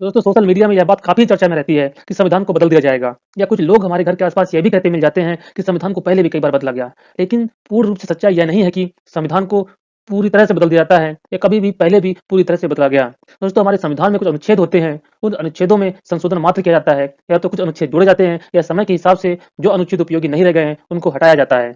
दोस्तों social media में यह बात काफ़ी चर्चा में रहती है कि संविधान को बदल दिया जाएगा या कुछ लोग हमारे घर के आसपास ये भी कहते मिल जाते हैं कि संविधान को पहले भी कई बार बदला गया। लेकिन पूर्ण रूप से सच्चाई यह नहीं है कि संविधान को पूरी तरह से बदल दिया जाता है या कभी भी पहले भी पूरी तरह से बदला गया। दोस्तों हमारे संविधान में कुछ अनुच्छेद होते हैं, उन अनुच्छेदों में संशोधन मात्र किया जाता है या तो कुछ अनुच्छेद जोड़े जाते हैं या समय के हिसाब से जो अनुच्छेद उपयोगी नहीं रह गए हैं, उनको हटाया जाता है।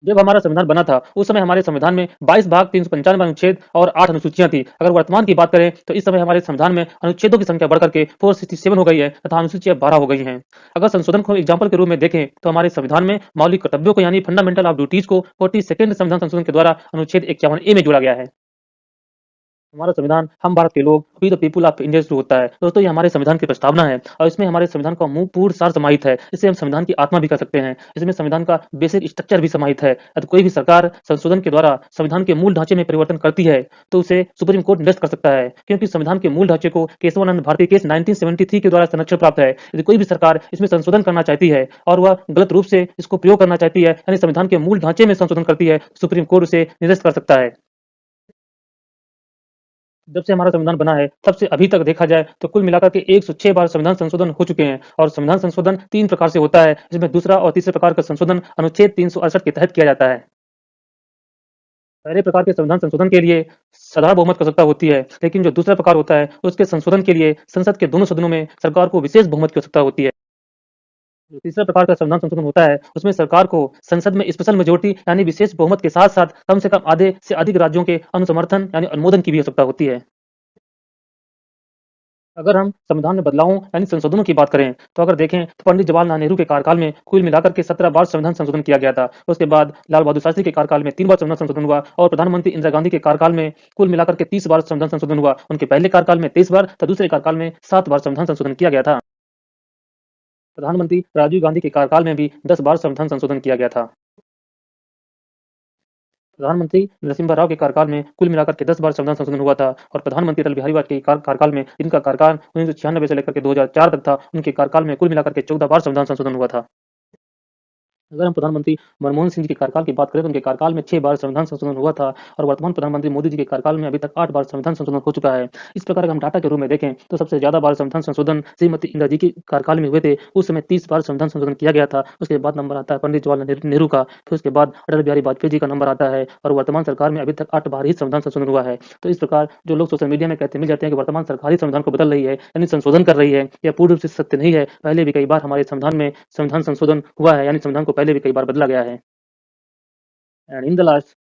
जब हमारा संविधान बना था, उस समय हमारे संविधान में 22 भाग 395 अनुच्छेद और 8 अनुसूचियाँ थी। अगर वर्तमान की बात करें, तो इस समय हमारे संविधान में अनुच्छेदों की संख्या बढ़कर के 467 हो गई है तथा अनुसूचियाँ 12 हो गई हैं। अगर संशोधन को एग्जाम्पल के रूप में देखें, तो हमारे संविधान में मौलिक कर्तव्यों को यानी फंडामेंटल ऑफ ड्यूटीज को 42nd संविधान संशोधन के द्वारा अनुच्छेद 51 ए में जोड़ा गया है। हमारा संविधान हम भारत के लोग we the people of India शुरू होता है। दोस्तों ये हमारे संविधान की प्रस्तावना है और इसमें हमारे संविधान का पूर्ण सार समाहित है। इसे हम संविधान की आत्मा भी कह सकते हैं। इसमें संविधान का बेसिक स्ट्रक्चर भी समाहित है। यदि कोई भी सरकार संशोधन के द्वारा संविधान के मूल ढांचे में परिवर्तन करती है, तो उसे सुप्रीम कोर्ट निरस्त कर सकता है, क्योंकि संविधान के मूल ढांचे को केशवानंद भारती केस 1973 के द्वारा संरक्षण प्राप्त है। यदि कोई भी सरकार इसमें संशोधन करना चाहती है और वह गलत रूप से इसको प्रयोग करना चाहती है, यानी संविधान के मूल ढांचे में संशोधन करती है, सुप्रीम कोर्ट उसे निरस्त कर सकता है। जब से हमारा संविधान बना है, तब से अभी तक देखा जाए तो कुल मिलाकर के 106 बार संविधान संशोधन हो चुके हैं और संविधान संशोधन 3 प्रकार से होता है, जिसमें दूसरा और तीसरे प्रकार का संशोधन अनुच्छेद 368 के तहत किया जाता है। पहले प्रकार के संविधान संशोधन के लिए साधारण बहुमत की आवश्यकता होती है, लेकिन जो दूसरा प्रकार होता है, उसके संशोधन के लिए संसद के दोनों सदनों में सरकार को विशेष बहुमत की आवश्यकता होती है। जो तीसरा प्रकार का संविधान संशोधन होता है, उसमें सरकार को संसद में स्पेशल मेजॉरिटी यानी विशेष बहुमत के साथ-साथ कम से कम आधे से अधिक राज्यों के अनुसमर्थन यानी अनुमोदन की भी आवश्यकता होती है। अगर हम संविधान में बदलावों यानी संशोधनों की बात करें, तो अगर देखें तो पंडित जवाहरलाल नेहरू के कार्यकाल में कुल मिलाकर के 17 बार संविधान संशोधन किया गया था। उसके बाद लाल बहादुर शास्त्री के कार्यकाल में 3 बार संविधान संशोधन हुआ और प्रधानमंत्री इंदिरा गांधी के कार्यकाल में कुल मिलाकर के 30 बार संविधान संशोधन हुआ। उनके पहले कार्यकाल में 23 बार तथा दूसरे कार्यकाल में 7 बार संविधान संशोधन किया गया था। प्रधानमंत्री राजीव गांधी के कार्यकाल में भी 10 बार संविधान संशोधन किया गया था। प्रधानमंत्री नरसिम्हा राव के कार्यकाल में कुल मिलाकर के 10 बार संविधान संशोधन हुआ था और प्रधानमंत्री अटल बिहारी वाजपेयी के कार्यकाल में, जिनका कार्यकाल 1996 से लेकर के 2004 तक था, उनके कार्यकाल में कुल मिलाकर के 14 बार संविधान संशोधन हुआ था। अगर हम प्रधानमंत्री मनमोहन सिंह जी के कार्यकाल की बात करें, तो उनके कार्यकाल में 6 बार संविधान संशोधन हुआ था और वर्तमान प्रधानमंत्री मोदी जी के कार्यकाल में अभी तक 8 बार संविधान संशोधन हो चुका है। इस प्रकार अगर हम डाटा के रूप में देखें, तो सबसे ज़्यादा बार संविधान संशोधन श्रीमती इंदिरा जी के कार्यकाल में हुए थे। उस समय 30 बार संविधान संशोधन किया गया था। उसके बाद नंबर आता है पंडित जवाहरलाल नेहरू का, फिर उसके बाद अटल बिहारी वाजपेयी जी का नंबर आता है और वर्तमान सरकार में अभी तक 8 बार ही संविधान संशोधन हुआ है। तो इस प्रकार जो लोग सोशल मीडिया में कहते मिल जाते हैं कि वर्तमान सरकार ही संविधान को बदल रही है, यानी संशोधन कर रही है, यह पूर्ण रूप से सत्य नहीं है। पहले भी कई बार हमारे संविधान में संविधान संशोधन हुआ है, यानी संविधान को पहले भी कई बार बदला गया है। And in the last